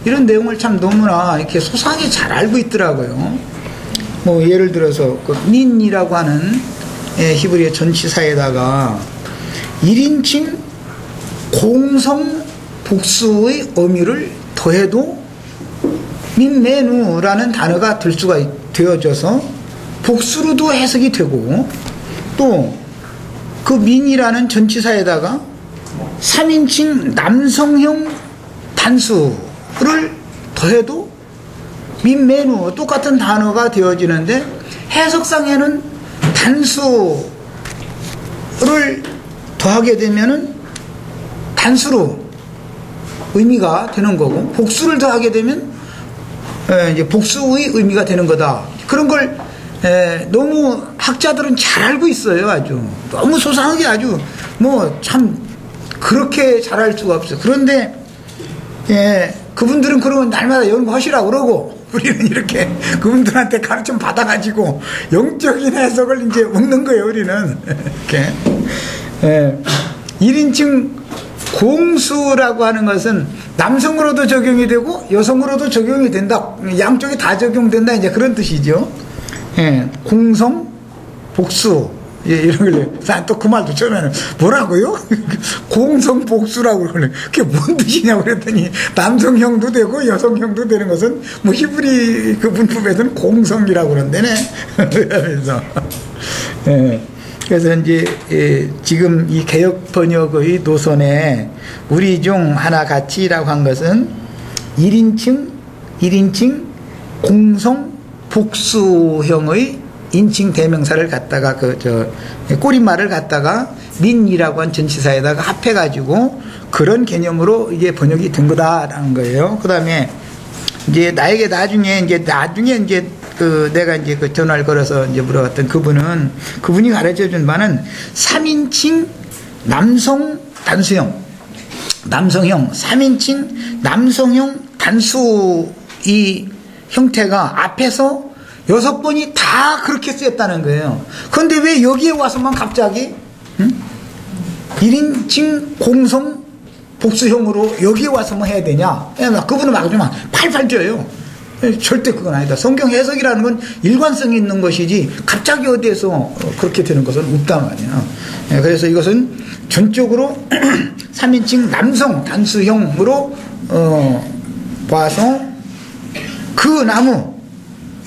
이런 내용을 참 너무나 이렇게 소상히 잘 알고 있더라고요. 뭐 예를 들어서 그 민이라고 하는 히브리어 전치사에다가 1인칭 공성 복수의 의미를 더해도 민메누라는 단어가 들 수가 되어져서 복수로도 해석이 되고, 또 그 민이라는 전치사에다가 3인칭 남성형 단수를 더해도 민메누 똑같은 단어가 되어지는데, 해석상에는 단수를 더하게 되면은 단수로 의미가 되는 거고, 복수를 더하게 되면 이제 복수의 의미가 되는 거다. 그런 걸 너무 학자들은 잘 알고 있어요. 아주 너무 소상하게 아주 뭐 참 그렇게 잘 알 수가 없어요. 그런데 그분들은 그러면 날마다 연구하시라고 그러고, 우리는 이렇게 그분들한테 가르침 받아가지고 영적인 해석을 이제 먹는 거예요. 우리는 이렇게 1인칭 공수라고 하는 것은 남성으로도 적용이 되고 여성으로도 적용이 된다. 양쪽이 다 적용된다. 이제 그런 뜻이죠. 공성, 복수. 이런 걸, 또 그 말도 처음에는 뭐라고요? 공성, 복수라고 그러네. 그게 뭔 뜻이냐고 그랬더니, 남성형도 되고 여성형도 되는 것은 뭐 히브리 그 문법에서는 공성이라고 그런다네. 그래서 이제 지금 이 개역 번역의 노선에 우리 중 하나 같이라고 한 것은 1인칭 공성 복수형의 인칭 대명사를 갖다가 꼬리말을 갖다가 민이라고 한 전치사에다가 합해가지고 그런 개념으로 이게 번역이 된 거다라는 거예요. 그 다음에 이제 나에게 나중에 이제 내가 이제 그 전화를 걸어서 이제 물어봤던 그분이 가르쳐 준 바는 3인칭 남성 단수형, 남성형, 3인칭 남성형 단수 이 형태가 앞에서 6번이 다 그렇게 쓰였다는 거예요. 그런데 왜 여기에 와서만 갑자기 1인칭 공성 복수형으로 여기에 와서만 해야 되냐? 그분은 막 팔팔 뛰어요. 절대 그건 아니다. 성경 해석이라는 건 일관성이 있는 것이지 갑자기 어디에서 그렇게 되는 것은 없단 말이야. 그래서 이것은 전적으로 3인칭 남성 단수형으로 봐서 그 나무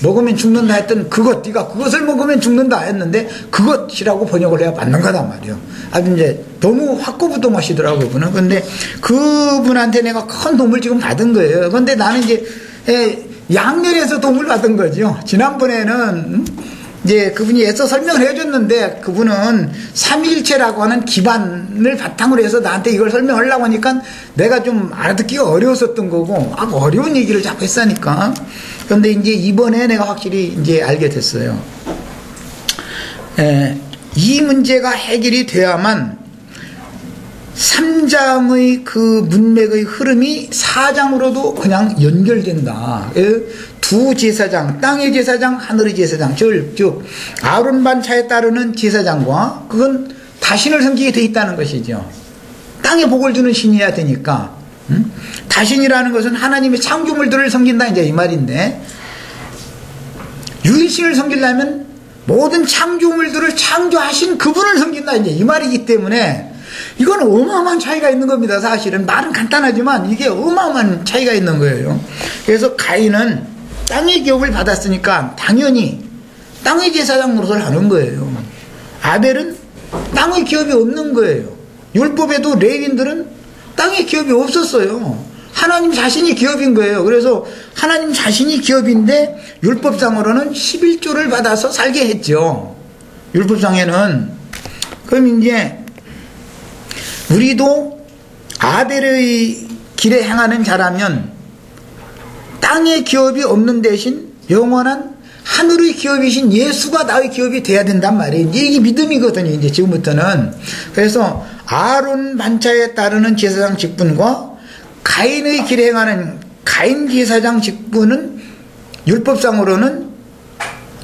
먹으면 죽는다 했던 그것, 네가 그것을 먹으면 죽는다 했는데 그것이라고 번역을 해야 맞는 거단 말이에요. 아주 이제 너무 확고부동하시더라고요, 그분은. 근데 그분한테 내가 큰 도움을 지금 받은 거예요. 근데 나는 이제 양면에서 도움을 받은 거죠. 지난번에는 이제 그분이 애써 설명을 해줬는데, 그분은 삼위일체라고 하는 기반을 바탕으로 해서 나한테 이걸 설명하려고 하니까 내가 좀 알아듣기가 어려웠었던 거고, 어려운 얘기를 자꾸 했으니까. 그런데 이제 이번에 내가 확실히 이제 알게 됐어요. 이 문제가 해결이 돼야만 3장의 그 문맥의 흐름이 4장으로도 그냥 연결된다. 두 제사장, 땅의 제사장, 하늘의 제사장, 즉 아론 반차에 따르는 제사장과 그건 다신을 섬기게 돼 있다는 것이죠. 땅에 복을 주는 신이어야 되니까. 다신이라는 것은 하나님의 창조물들을 섬긴다 이제 이 말인데, 유일신을 섬기려면 모든 창조물들을 창조하신 그분을 섬긴다 이제 이 말이기 때문에 이건 어마어마한 차이가 있는 겁니다. 사실은 말은 간단하지만 이게 어마어마한 차이가 있는 거예요. 그래서 가인은 땅의 기업을 받았으니까 당연히 땅의 제사장 노릇을 하는 거예요. 아벨은 땅의 기업이 없는 거예요. 율법에도 레위인들은 땅의 기업이 없었어요. 하나님 자신이 기업인 거예요. 그래서 하나님 자신이 기업인데 율법상으로는 11조를 받아서 살게 했죠. 율법상에는. 그럼 이제 우리도 아벨의 길에 행하는 자라면 땅의 기업이 없는 대신 영원한 하늘의 기업이신 예수가 나의 기업이 돼야 된단 말이에요. 이게 믿음이거든요. 이제 지금부터는. 그래서 아론 반차에 따르는 제사장 직분과 가인의 길에 행하는 가인 제사장 직분은 율법상으로는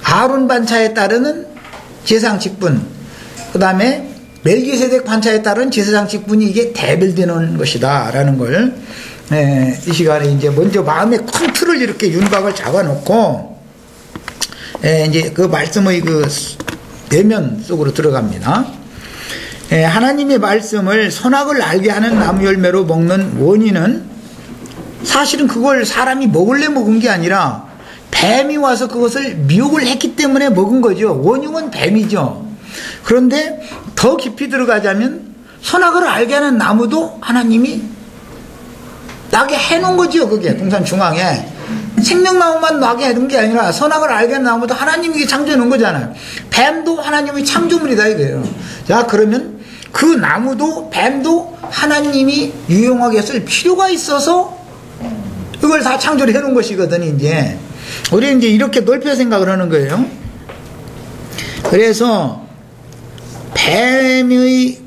아론 반차에 따르는 제사장 직분, 그 다음에 멜기세덱 반차에 따른 제사장 직분이 이게 대별되는 것이다 라는 걸 이 시간에 이제 먼저 마음의 큰 틀을 이렇게 윤곽을 잡아놓고 이제 그 말씀의 그 내면 속으로 들어갑니다. 하나님의 말씀을 선악을 알게 하는 나무 열매로 먹는 원인은 사실은 그걸 사람이 먹을래 먹은 게 아니라 뱀이 와서 그것을 미혹을 했기 때문에 먹은 거죠. 원흉은 뱀이죠. 그런데 더 깊이 들어가자면 선악을 알게 하는 나무도 하나님이 나게 해놓은 거죠. 그게 동산 중앙에 생명나무만 나게 해둔 게 아니라 선악을 알게 하는 나무도 하나님이 창조해 놓은 거잖아요. 뱀도 하나님의 창조물이다 이거예요. 자, 그러면 그 나무도 뱀도 하나님이 유용하게 쓸 필요가 있어서 이걸 다 창조를 해놓은 것이거든요. 이제 우리 이제 이렇게 넓혀 생각을 하는 거예요. 그래서 뱀의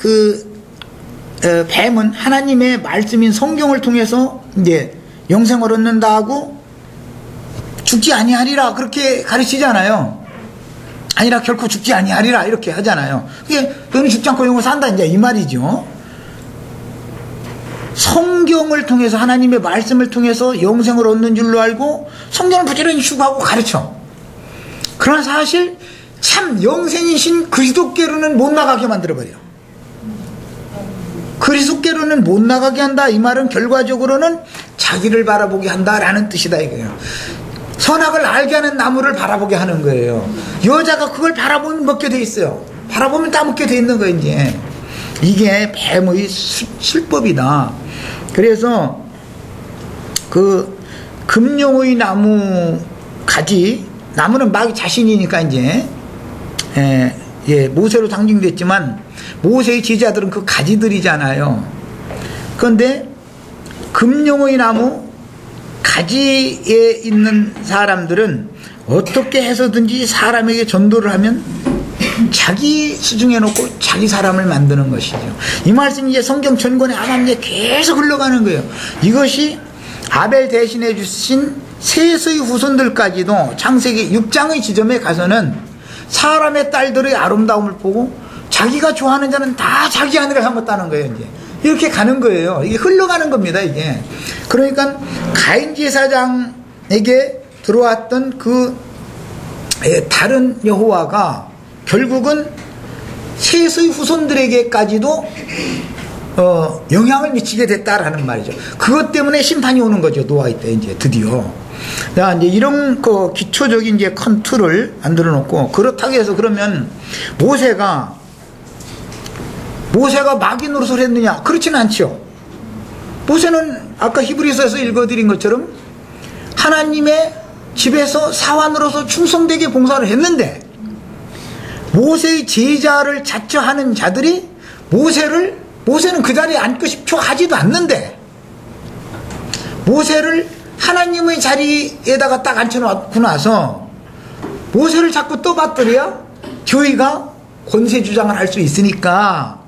뱀은 하나님의 말씀인 성경을 통해서 이제 영생을 얻는다 하고 죽지 아니하리라 그렇게 가르치잖아요. 아니라 결코 죽지 아니하리라 이렇게 하잖아요. 그게 너는 죽지 않고 영원히 산다 이제 이 말이죠. 성경을 통해서 하나님의 말씀을 통해서 영생을 얻는 줄로 알고 성경을 부지런히 추구하고 가르쳐. 그러나 사실 참 영생이신 그리스도께로는 못 나가게 만들어버려. 그리스도께로는 못 나가게 한다. 이 말은 결과적으로는 자기를 바라보게 한다라는 뜻이다 이거예요. 선악을 알게 하는 나무를 바라보게 하는 거예요. 여자가 그걸 바라보면 먹게 돼 있어요. 바라보면 다 먹게 돼 있는 거예요. 이제 이게 뱀의 술법이다. 그래서 그 금용의 나무 가지, 나무는 마귀 자신이니까 이제 모세로 상징됐지만 모세의 제자들은 그 가지들이잖아요. 그런데 금용의 나무 가지에 있는 사람들은 어떻게 해서든지 사람에게 전도를 하면 자기 수중에 놓고 자기 사람을 만드는 것이죠. 이 말씀이 이제 성경 전권에 하나님께 계속 흘러가는 거예요. 이것이 아벨 대신해 주신 셋의 후손들까지도 창세기 6장의 지점에 가서는 사람의 딸들의 아름다움을 보고 자기가 좋아하는 자는 다 자기 아내를 삼았다는 거예요. 이제 이렇게 가는 거예요. 이게 흘러가는 겁니다. 이게 그러니까 가인 제사장에게 들어왔던 그 다른 여호와가 결국은 셋의 후손들에게까지도 영향을 미치게 됐다라는 말이죠. 그것 때문에 심판이 오는 거죠. 노아의 때 이제 드디어. 자, 이제 이런 그 기초적인 이제 큰 틀을 만들어 놓고 그렇다고 해서 그러면 모세가 마귀 노릇을 했느냐? 그렇지는 않죠. 모세는 아까 히브리서에서 읽어드린 것처럼 하나님의 집에서 사환으로서 충성되게 봉사를 했는데 모세의 제자를 자처하는 자들이 모세는 그 자리에 앉고 싶어 하지도 않는데 모세를 하나님의 자리에다가 딱 앉혀놓고 나서 모세를 자꾸 떠받들여야 저희가 권세 주장을 할 수 있으니까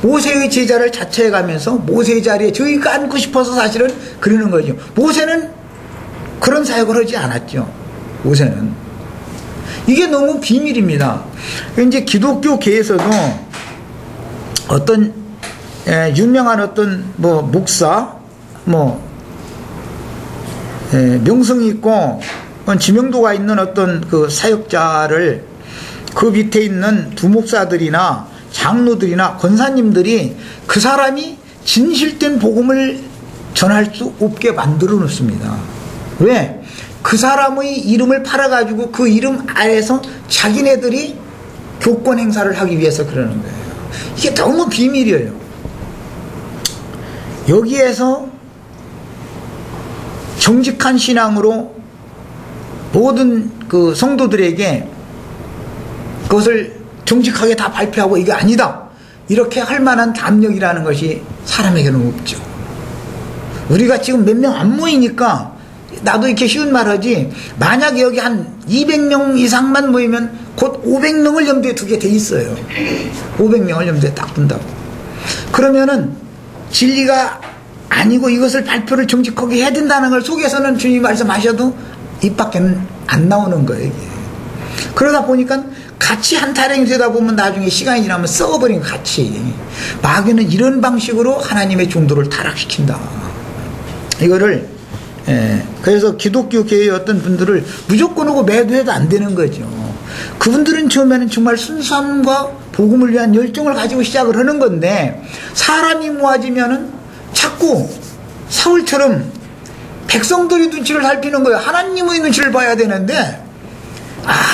모세의 제자를 자처해가면서 모세의 자리에 저희가 앉고 싶어서 사실은 그러는 거죠. 모세는 그런 사역을 하지 않았죠. 모세는. 이게 너무 비밀입니다. 이제 기독교계에서도 어떤 유명한 어떤 목사 명성이 있고 지명도가 있는 어떤 그 사역자를 그 밑에 있는 두목사들이나 장로들이나 권사님들이 그 사람이 진실된 복음을 전할 수 없게 만들어 놓습니다. 왜? 그 사람의 이름을 팔아가지고 그 이름 아래서 자기네들이 교권 행사를 하기 위해서 그러는 거예요. 이게 너무 비밀이에요. 여기에서 정직한 신앙으로 모든 그 성도들에게 그것을 정직하게 다 발표하고 이게 아니다 이렇게 할 만한 담력이라는 것이 사람에게는 없죠. 우리가 지금 몇 명 안 모이니까 나도 이렇게 쉬운 말 하지 만약에 여기 한 200명 이상만 모이면 곧 500명을 염두에 두게 돼 있어요. 500명을 염두에 딱 둔다고. 그러면은 진리가 아니고 이것을 발표를 정직하게 해야 된다는 걸 속에서는 주님이 말씀하셔도 입 밖에는 안 나오는 거예요. 이게. 그러다 보니까 같이 한 타령이 되다 보면 나중에 시간이 지나면 썩어버린 같이. 마귀는 이런 방식으로 하나님의 종도를 타락시킨다. 이거를 그래서 기독교 교회의 어떤 분들을 무조건 오고 매도해도 안 되는 거죠. 그분들은 처음에는 정말 순수함과 복음을 위한 열정을 가지고 시작을 하는 건데 사람이 모아지면은 자꾸 사울처럼 백성들의 눈치를 살피는 거예요. 하나님의 눈치를 봐야 되는데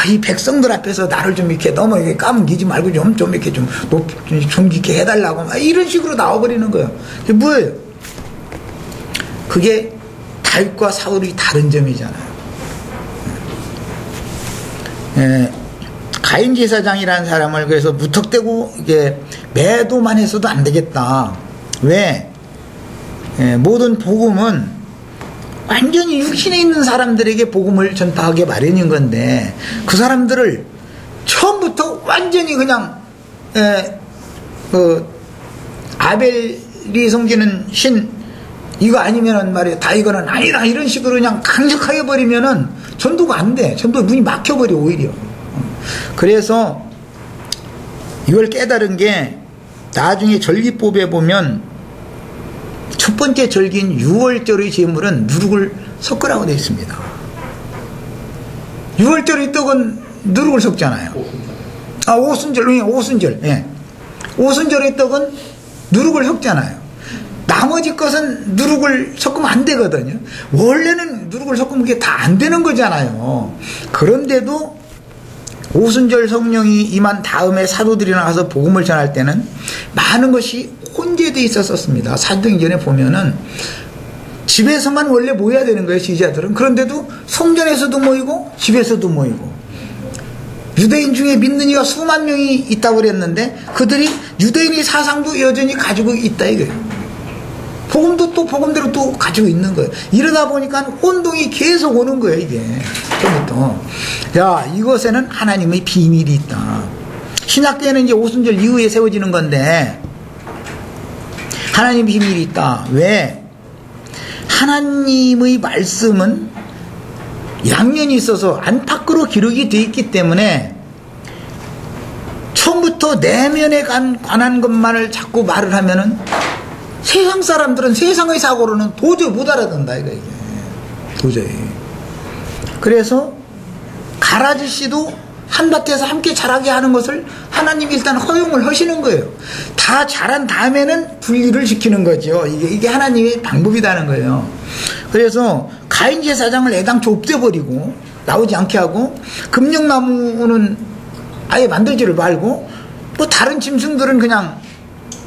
이 백성들 앞에서 나를 좀 이렇게 너무 이렇게 까먹이지 말고 좀 이렇게 좀 이렇게 해달라고 이런 식으로 나와버리는 거예요. 그게 뭐예요? 그게 다윗과 사울이 다른 점이잖아요. 가인 제사장이라는 사람을 그래서 무턱대고 이게 매도만 했어도 안 되겠다. 왜? 모든 복음은 완전히 육신에 있는 사람들에게 복음을 전파하게 마련인 건데 그 사람들을 처음부터 완전히 그냥 아벨이 섬기는 신 이거 아니면은 말이야 다 이거는 아니다 이런 식으로 그냥 강력하게 버리면은 전도가 안 돼. 전도 문이 막혀버려 오히려. 그래서 이걸 깨달은 게 나중에 절기법에 보면 첫 번째 절기인 6월절의 제물은 누룩을 섞으라고 되어 있습니다. 6월절의 떡은 누룩을 섞잖아요. 오순절. 예. 오순절의 떡은 누룩을 섞잖아요. 나머지 것은 누룩을 섞으면 안 되거든요. 원래는 누룩을 섞으면 그게 다 안 되는 거잖아요. 그런데도 오순절 성령이 임한 다음에 사도들이 나가서 복음을 전할 때는 많은 것이 혼재되어 있었습니다. 사도행전에 보면은 집에서만 원래 모여야 되는 거예요, 지지자들은. 그런데도 성전에서도 모이고 집에서도 모이고 유대인 중에 믿는 이가 수만 명이 있다고 그랬는데 그들이 유대인의 사상도 여전히 가지고 있다 이거예요. 복음도 또 복음대로 또 가지고 있는 거예요. 이러다 보니까 혼동이 계속 오는 거예요, 이게. 처음부터. 야, 이것에는 하나님의 비밀이 있다. 신약 때는 이제 오순절 이후에 세워지는 건데, 하나님의 비밀이 있다. 왜? 하나님의 말씀은 양면이 있어서 안팎으로 기록이 되어 있기 때문에 처음부터 내면에 관한 것만을 자꾸 말을 하면은 세상 사람들은 세상의 사고로는 도저히 못 알아듣는다 이거 이게 도저히. 그래서 가라지씨도 한밭에서 함께 자라게 하는 것을 하나님이 일단 허용을 하시는 거예요. 다 자란 다음에는 분리를 시키는 거죠. 이게 하나님의 방법이라는 거예요. 그래서 가인 제사장을 애당초 없애버리고 나오지 않게 하고 금령나무는 아예 만들지를 말고 뭐 다른 짐승들은 그냥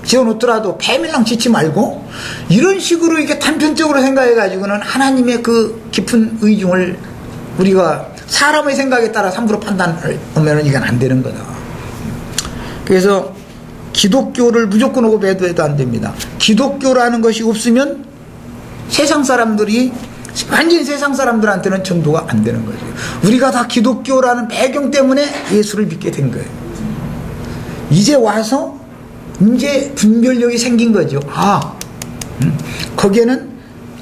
지어놓더라도 뱀이랑 짓지 말고 이런 식으로 이렇게 단편적으로 생각해가지고는 하나님의 그 깊은 의중을 우리가 사람의 생각에 따라 함부로 판단하면 이건 안 되는 거다. 그래서 기독교를 무조건 오고 배도해도 안 됩니다. 기독교라는 것이 없으면 세상 사람들이 완전히 세상 사람들한테는 전도가 안 되는 거죠. 우리가 다 기독교라는 배경 때문에 예수를 믿게 된 거예요. 이제 와서 이제 분별력이 생긴 거죠. 거기에는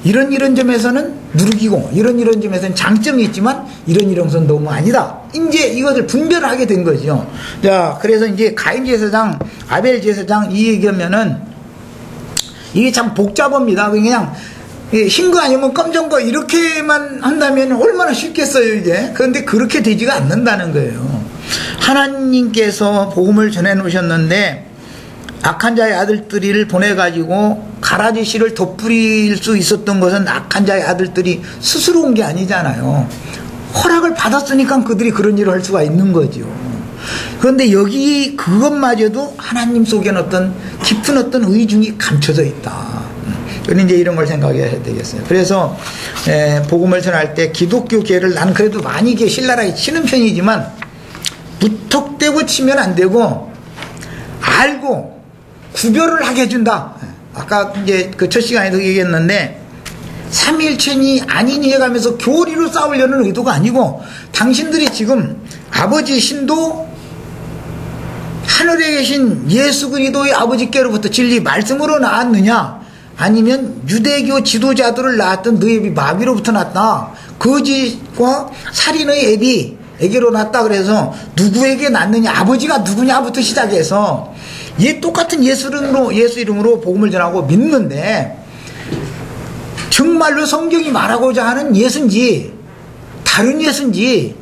이런 점에서는 누룩이고 이런 점에서는 장점이 있지만 이런 것은 너무 아니다. 이제 이것을 분별하게 된 거죠. 자, 그래서 이제 가인 제사장, 아벨 제사장 이 얘기하면은 이게 참 복잡합니다. 그냥 흰 거 아니면 검정 거 이렇게만 한다면 얼마나 쉽겠어요 이게. 그런데 그렇게 되지가 않는다는 거예요. 하나님께서 복음을 전해 놓으셨는데 악한 자의 아들들을 보내가지고 가라지씨를 덧부릴 수 있었던 것은 악한 자의 아들들이 스스로 온 게 아니잖아요. 허락을 받았으니까 그들이 그런 일을 할 수가 있는 거죠. 그런데 여기 그것마저도 하나님 속에는 어떤 깊은 어떤 의중이 감춰져 있다. 그런 이제 이런 걸 생각해야 되겠어요. 그래서 복음을 전할 때 기독교 계를 나는 그래도 많이 이게 신랄하게 치는 편이지만 무턱대고 치면 안 되고 알고 구별을 하게 해준다. 아까 이제 그 첫 시간에도 얘기했는데 삼일체니 아니니 해가면서 교리로 싸우려는 의도가 아니고 당신들이 지금 아버지 신도 하늘에 계신 예수 그리스도의 아버지께로부터 진리 말씀으로 나왔느냐 아니면 유대교 지도자들을 낳았던 너희 마비로부터 났다. 거짓과 살인의 애비에게로 났다. 그래서 누구에게 낳느냐 아버지가 누구냐부터 시작해서 똑같은 예수 이름으로 복음을 전하고 믿는데 정말로 성경이 말하고자 하는 예수인지 다른 예수인지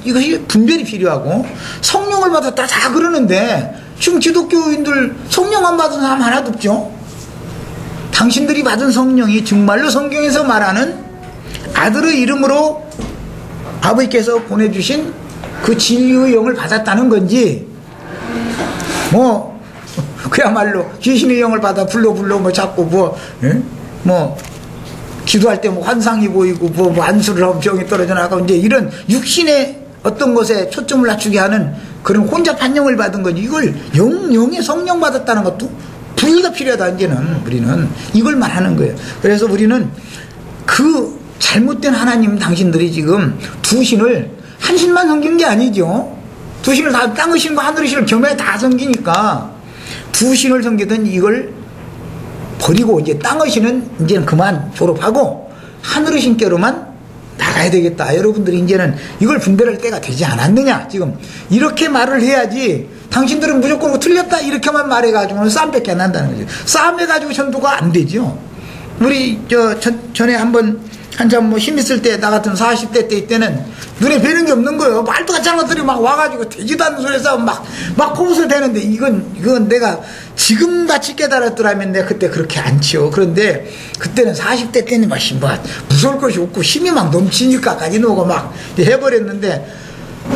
이것이 분별이 필요하고, 성령을 받았다 다 그러는데 지금 기독교인들 성령 안 받은 사람 하나도 없죠. 당신들이 받은 성령이 정말로 성경에서 말하는 아들의 이름으로 아버지께서 보내주신 그 진리의 영을 받았다는 건지, 뭐 그야말로 귀신의 영을 받아 불러 뭐 자꾸 뭐 기도할 때 뭐 환상이 보이고 뭐 안수를 하면 병이 떨어져 나가고 이제 이런 육신의 어떤 것에 초점을 낮추게 하는 그런 혼자 판명을 받은 거지, 이걸 영의 성령 받았다는 것도 부위가 필요하다. 이제는 우리는 이걸 말하는 거예요. 그래서 우리는 그 잘못된 하나님, 당신들이 지금 두 신을 한 신만 섬긴 게 아니죠. 두 신을 다, 땅의 신과 하늘의 신을 겸해 다 섬기니까 두 신을 섬기던 이걸 버리고 이제 땅의 신은 이제는 그만 졸업하고 하늘의 신께로만 나가야 되겠다. 여러분들이 이제는 이걸 분별할 때가 되지 않았느냐. 지금 이렇게 말을 해야지, 당신들은 무조건 틀렸다 이렇게만 말해가지고는 싸움밖에 안 난다는 거죠. 싸움해가지고 전도가 안 되죠. 우리 전에 한참 뭐 힘있을 때, 나 같은 40대 때 이때는 눈에 뵈는 게 없는 거예요. 말도 같지 않은 것들이 막 와가지고 되지도 않는 소리에 싸움 막 포부서 되는데, 이건 내가 지금 같이 깨달았더라면 내가 그때 그렇게 안 치요. 그런데 그때는 40대 때는 막 무서울 것이 없고 힘이 막 넘치니까 가지노고 막 해버렸는데,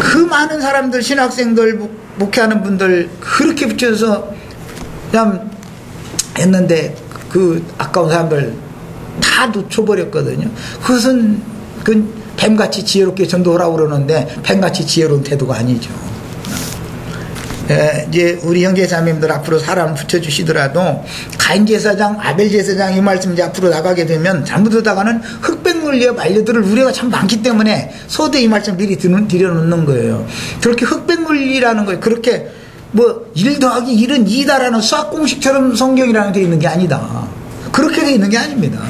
그 많은 사람들, 신학생들, 목회하는 분들 그렇게 붙여서 그냥 했는데 그 아까운 사람들 다 놓쳐버렸거든요. 그것은 뱀같이 지혜롭게 전도하라고 그러는데 뱀같이 지혜로운 태도가 아니죠. 이제 우리 형제자매님들 앞으로 사람 붙여주시더라도 가인 제사장, 아벨 제사장 이 말씀 이제 앞으로 나가게 되면 잘못하다가는 흑백물리와 반려들을 우려가 참 많기 때문에 소대 이 말씀 미리 들여놓는 거예요. 그렇게 흑백물리라는 거예요. 그렇게 뭐 1 더하기 1은 2다라는 수학 공식처럼 성경이라는 게 되어 있는 게 아니다. 그렇게 되어 있는 게 아닙니다.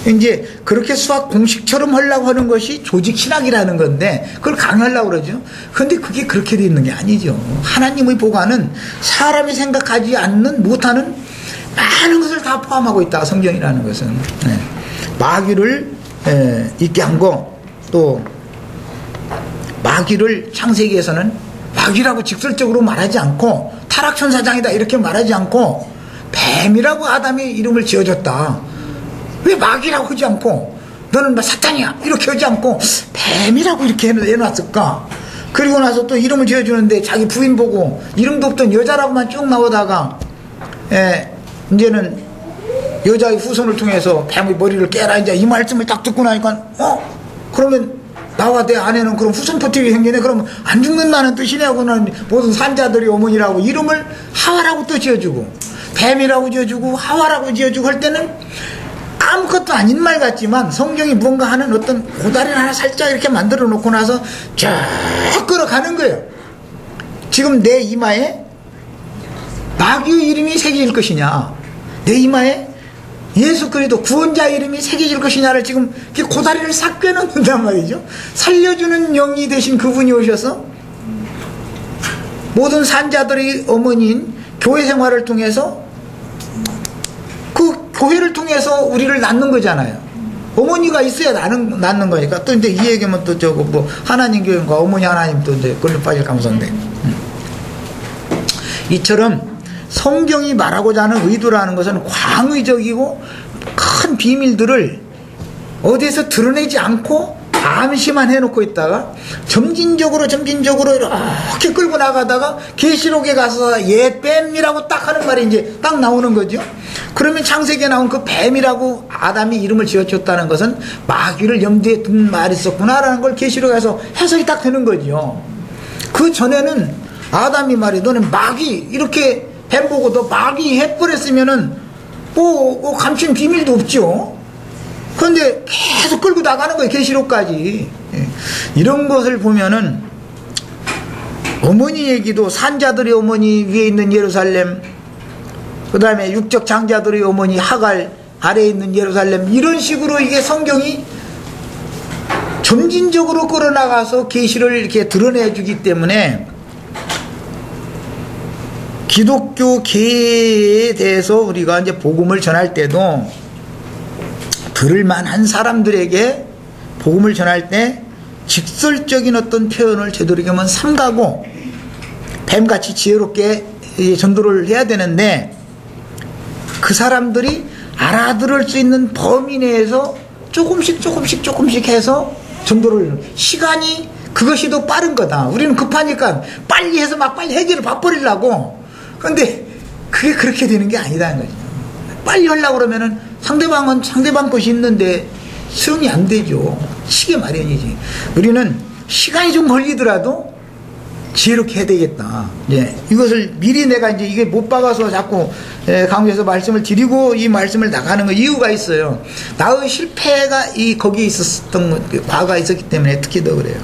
이제 그렇게 수학 공식처럼 하려고 하는 것이 조직 신학이라는 건데 그걸 강요하려고 그러죠. 그런데 그게 그렇게 되어 있는 게 아니죠. 하나님의 보관은 사람이 생각하지 않는 못하는 많은 것을 다 포함하고 있다. 성경이라는 것은 마귀를 있게 한 거, 또 마귀를 창세기에서는 마귀라고 직설적으로 말하지 않고 타락천사장이다 이렇게 말하지 않고 뱀이라고 아담이 이름을 지어줬다. 왜 마귀라고 하지 않고 너는 사탄이야 이렇게 하지 않고 뱀이라고 이렇게 해놨을까? 그리고 나서 또 이름을 지어주는데 자기 부인 보고 이름도 없던 여자라고만 쭉 나오다가 이제는 여자의 후손을 통해서 뱀의 머리를 깨라 이제 이 말씀을 딱 듣고 나니까 그러면 나와 내 아내는 그럼 후손 퍼뜨리게 생기네. 그러면 안 죽는다는 뜻이네 하고는 모든 산자들이 어머니라고 이름을 하와라고 또 지어주고 뱀이라고 지어주고 하와라고 지어주고 할 때는 아무것도 아닌 말 같지만 성경이 무언가 하는 어떤 고다리를 하나 살짝 이렇게 만들어 놓고 나서 쫙 끌어가는 거예요. 지금 내 이마에 마귀의 이름이 새겨질 것이냐, 내 이마에 예수 그리스도 구원자 이름이 새겨질 것이냐를 지금 고다리를 싹 꿰놓는단 말이죠. 살려주는 영이 되신 그분이 오셔서 모든 산자들의 어머니인 교회 생활을 통해서 그 교회를 통해서 우리를 낳는 거잖아요. 어머니가 있어야 낳는 거니까. 또 이제 이 얘기면 또 저거 뭐 하나님 교회인가 어머니 하나님 또 이제 걸려 빠질 가능성인데. 이처럼 성경이 말하고자 하는 의도라는 것은 광의적이고 큰 비밀들을 어디에서 드러내지 않고 암시만 해놓고 있다가 점진적으로 이렇게 끌고 나가다가 계시록에 가서 옛 뱀이라고 딱 하는 말이 이제 딱 나오는 거죠. 그러면 창세기에 나온 그 뱀이라고 아담이 이름을 지어줬다는 것은 마귀를 염두에 둔 말이 있었구나라는 걸 계시록에서 해석이 딱 되는 거죠. 그 전에는 아담이 말이 너는 마귀 이렇게 뱀 보고 너 마귀 해버렸으면은 뭐 감춘 비밀도 없죠. 그런데 계속 끌고 나가는 거예요. 계시록까지. 이런 것을 보면은 어머니 얘기도 산자들의 어머니 위에 있는 예루살렘, 그 다음에 육적 장자들의 어머니 하갈 아래에 있는 예루살렘, 이런 식으로 이게 성경이 점진적으로 끌어나가서 계시를 이렇게 드러내주기 때문에 기독교 계에 대해서 우리가 이제 복음을 전할 때도 들을 만한 사람들에게 복음을 전할 때 직설적인 어떤 표현을 되도록이면 삼가고 뱀같이 지혜롭게 전도를 해야 되는데, 그 사람들이 알아들을 수 있는 범위 내에서 조금씩 해서 전도를, 시간이 그것이 더 빠른 거다. 우리는 급하니까 빨리 해서 막 빨리 해결을 봐버리려고. 그런데 그게 그렇게 되는 게 아니다는 거죠. 빨리 하려고 그러면은 상대방 것이 있는데 수용이 안 되죠. 시계 마련이지. 우리는 시간이 좀 걸리더라도 지혜롭게 해야 되겠다. 이것을 미리 내가 이게 못 박아서 자꾸 강조해서 말씀을 드리고 이 말씀을 나가는 거 이유가 있어요. 나의 실패가 거기에 있었던 과거가 있었기 때문에 특히 더 그래요.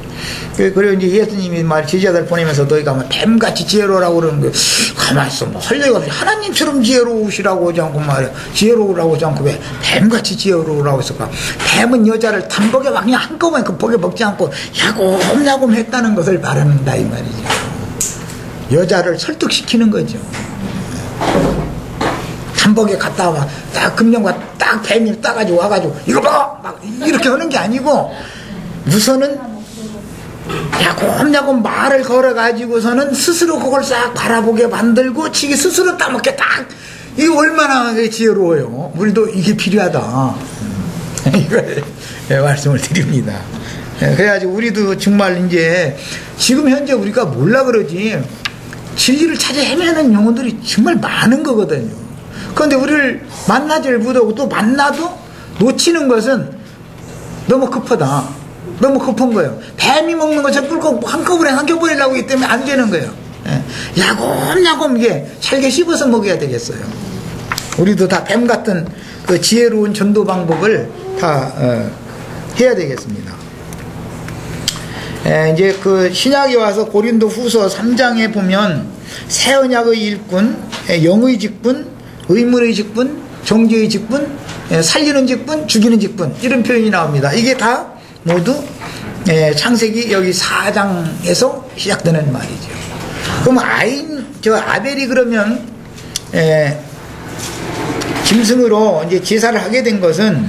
그리고 이제 예수님이 제자들 보내면서 너희가 뱀같이 지혜로우라고 그러는 거, 가만히 있어. 설레가 없이 하나님처럼 지혜로우시라고 하지 않고 말이야. 지혜로우라고 하지 않고 왜 뱀같이 지혜로우라고 했을까? 뱀은 여자를 단복에 막 그냥 한꺼번에 급하게 먹지 않고 야곱야곱 했다는 것을 말한다 이 말이죠. 여자를 설득시키는 거죠. 단복에 갔다 와 딱 금령과 딱 뱀이 따가지고 와가지고 이거 봐! 막 이렇게 하는 게 아니고, 우선은 야곱야곱 말을 걸어가지고서는 스스로 그걸 싹 바라보게 만들고 지기 스스로 따먹게 딱, 이거 얼마나 지혜로워요. 우리도 이게 필요하다. 이걸 말씀을 드립니다. 그래가지고 우리도 정말 이제 지금 현재 우리가 몰라 그러지 진리를 찾아 헤매는 영혼들이 정말 많은 거거든요. 그런데 우리를 만나질 못하고 또 만나도 놓치는 것은 너무 급하다. 너무 급한 거예요. 뱀이 먹는 것처럼 꿀꺽 한꺼번에 삼켜버리려고 하기 때문에 안 되는 거예요. 야곱야곱 이게 잘게 씹어서 먹어야 되겠어요. 우리도 다 뱀 같은 그 지혜로운 전도 방법을 다 해야 되겠습니다. 이제 그 신약에 와서 고린도 후서 3장에 보면 새 언약의 일꾼, 영의 직분, 의문의 직분, 정죄의 직분, 살리는 직분, 죽이는 직분, 이런 표현이 나옵니다. 이게 다 모두 창세기 여기 4장에서 시작되는 말이죠. 그럼 아벨이 그러면 짐승으로 이제 제사를 하게 된 것은,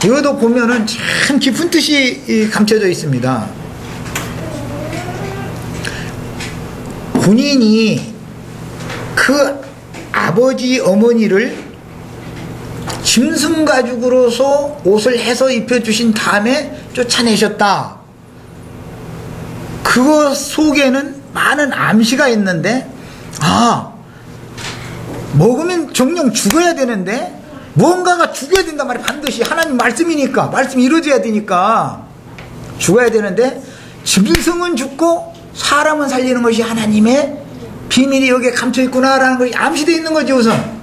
이것도 보면은 참 깊은 뜻이 감춰져 있습니다. 본인이 그 아버지 어머니를 짐승 가죽으로서 옷을 해서 입혀주신 다음에 쫓아내셨다. 그것 속에는 많은 암시가 있는데, 먹으면 정령 죽어야 되는데 무언가가 죽어야 된단 말이야. 반드시 하나님 말씀이니까, 말씀이 이루어져야 되니까 죽어야 되는데, 짐승은 죽고 사람은 살리는 것이 하나님의 비밀이 여기에 감춰있구나라는 것이 암시되어 있는 거죠. 우선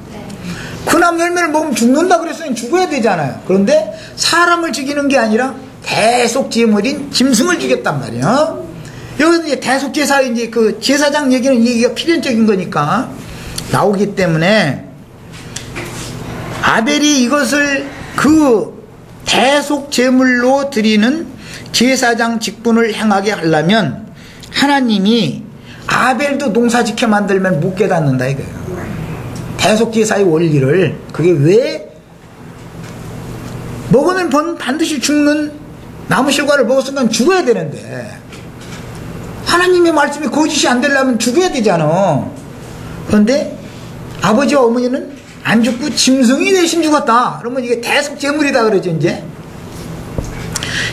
구남 열매를 먹으면 죽는다 그랬으니 죽어야 되잖아요. 그런데 사람을 죽이는 게 아니라 대속제물인 짐승을 죽였단 말이야. 여기서 이제 대속제사, 이제 그 제사장 얘기는 얘기가 필연적인 거니까 나오기 때문에, 아벨이 이것을 그 대속제물로 드리는 제사장 직분을 행하게 하려면 하나님이 아벨도 농사 지켜 만들면 못 깨닫는다 이거예요. 대속제사의 원리를. 그게 왜 먹으면 반드시 죽는 나무실과를 먹었으니까 죽어야 되는데, 하나님의 말씀이 거짓이 안 되려면 죽어야 되잖아. 그런데 아버지와 어머니는 안 죽고 짐승이 대신 죽었다. 그러면 이게 대속제물이다 그러죠. 이제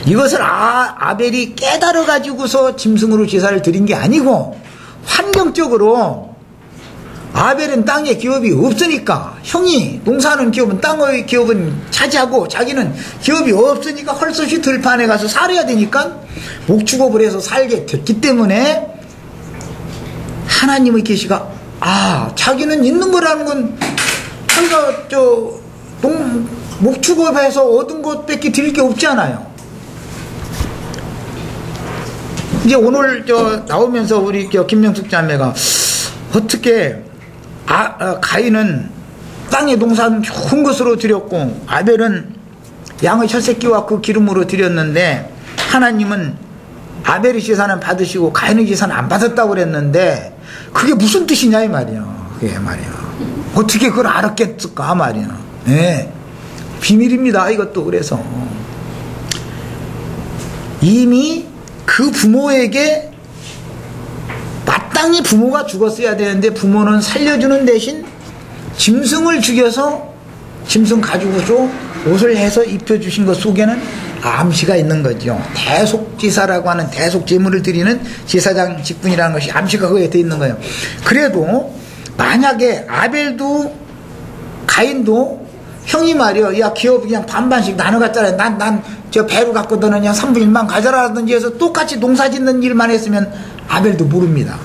이것을 아벨이 깨달아 가지고서 짐승으로 제사를 드린 게 아니고, 환경적으로 아벨은 땅에 기업이 없으니까, 형이 농사하는 기업은 땅의 기업은 차지하고 자기는 기업이 없으니까 헐섯이 들판에 가서 살아야 되니까 목축업을 해서 살게 됐기 때문에, 하나님의 계시가 자기는 있는 거라는 건 자기가 목축업해서 얻은 것밖에 드릴 게 없잖아요. 이제 오늘 나오면서 우리 김명숙 자매가 어떻게 가인은 땅의 농사는 좋은 것으로 드렸고 아벨은 양의 혈새끼와 그 기름으로 드렸는데, 하나님은 아벨의 제사는 받으시고 가인의 제사는 안 받았다고 그랬는데, 그게 무슨 뜻이냐 이 말이야. 그게 말이야. 어떻게 그걸 알았겠을까 말이야. 네. 비밀입니다. 이것도. 그래서 이미 그 부모에게 마땅히 부모가 죽었어야 되는데 부모는 살려주는 대신 짐승을 죽여서 짐승 가죽으로 옷을 해서 입혀주신 것 속에는 암시가 있는 거죠. 대속지사라고 하는 대속제물을 드리는 제사장 직분이라는 것이 암시가 거기에 돼 있는 거예요. 그래도 만약에 아벨도 가인도 형이 말이야, 야 기업 그냥 반반씩 나눠 갖잖아. 난 저 배로 갖고 너는 그냥 3분의 1만 가져라든지 해서 똑같이 농사 짓는 일만 했으면 아벨도 모릅니다.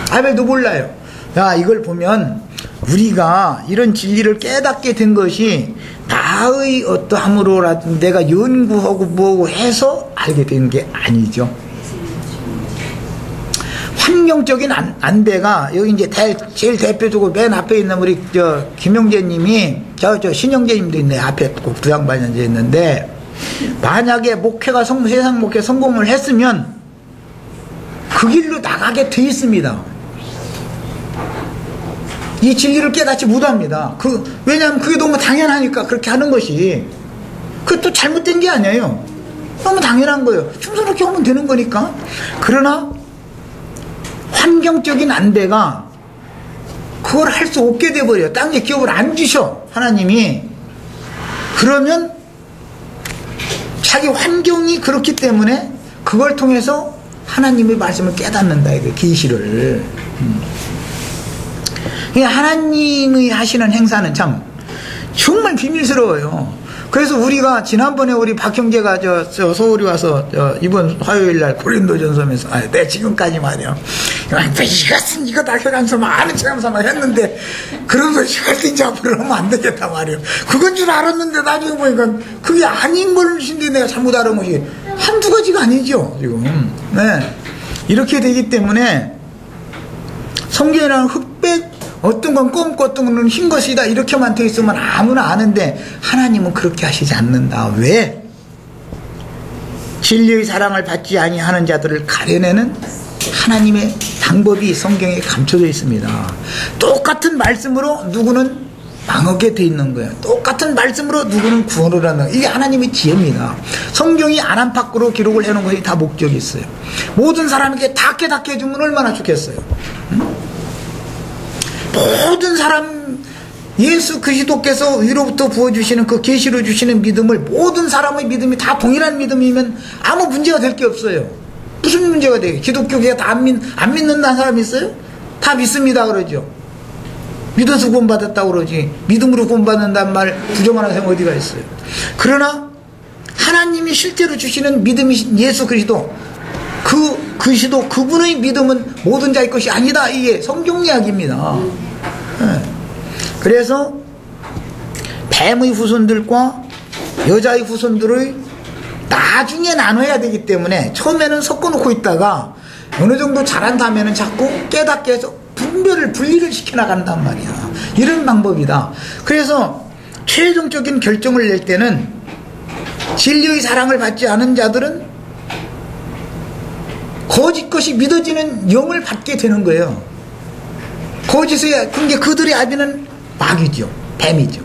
아벨도 몰라요. 야, 이걸 보면 우리가 이런 진리를 깨닫게 된 것이 나의 어떠함으로라든지 내가 연구하고 뭐고 해서 알게 된 게 아니죠. 환경적인 안배가 여기 이제 제일 대표적으로 맨 앞에 있는 우리 김영재님이 저 신영재님도 있네. 앞에 꼭 부양반이 앉아 있는데, 만약에 목회가 세상 목회 성공을 했으면 그 길로 나가게 돼 있습니다. 이 진리를 깨닫지 못합니다. 왜냐하면 그게 너무 당연하니까 그렇게 하는 것이. 그것도 잘못된 게 아니에요. 너무 당연한 거예요. 충성스럽게 하면 되는 거니까. 그러나 환경적인 안배가 그걸 할 수 없게 돼버려요. 땅에 기업을 안 주셔, 하나님이. 그러면 자기 환경이 그렇기 때문에 그걸 통해서 하나님의 말씀을 깨닫는다, 이거 계시를. 하나님이 하시는 행사는 참 정말 비밀스러워요. 그래서 우리가 지난번에 우리 박형제가 저 서울에 와서 이번 화요일날 고린도전서면서 내 지금까지 말이야, 이거 다 혈안서만 아는 체험서만 했는데 그런 소리 절대 앞으로 하면 안 되겠다 말이야. 그건 줄 알았는데 나중에 보니까 그게 아닌 것인데 내가 잘못 알은 것이 한두 가지가 아니죠 지금. 네. 이렇게 되기 때문에 성경이라는 흑백, 어떤 건 검고 어떤 건 흰 것이다, 이렇게만 돼 있으면 아무나 아는데 하나님은 그렇게 하시지 않는다. 왜? 진리의 사랑을 받지 아니하는 자들을 가려내는 하나님의 방법이 성경에 감춰져 있습니다. 똑같은 말씀으로 누구는 망하게 돼 있는 거예요. 똑같은 말씀으로 누구는 구원을 하는, 이게 하나님의 지혜입니다. 성경이 안팎으로 기록을 해놓은 것이 다 목적이 있어요. 모든 사람에게 다 깨닫게 해주면 얼마나 좋겠어요. 모든 사람, 예수 그리스도께서 위로부터 부어주시는 그 계시로 주시는 믿음을, 모든 사람의 믿음이 다 동일한 믿음이면 아무 문제가 될 게 없어요. 무슨 문제가 돼요? 기독교계가 다 안 믿는다는 사람이 있어요? 다 믿습니다 그러죠. 믿어서 구원받았다고 그러지, 믿음으로 구원받는다는 말 부정하는 사람 어디가 있어요? 그러나 하나님이 실제로 주시는 믿음이 예수 그리스도, 그리스도 그분의 믿음은 모든 자의 것이 아니다, 이게 성경 이야기입니다. 네. 그래서 뱀의 후손들과 여자의 후손들을 나중에 나눠야 되기 때문에 처음에는 섞어놓고 있다가 어느 정도 자란 다음에는 자꾸 깨닫게 해서 분리를 시켜나간단 말이야. 이런 방법이다. 그래서 최종적인 결정을 낼 때는 진리의 사랑을 받지 않은 자들은 거짓 것이 믿어지는 영을 받게 되는 거예요. 거짓의, 그러니까 그들의 아비는 마귀죠. 뱀이죠.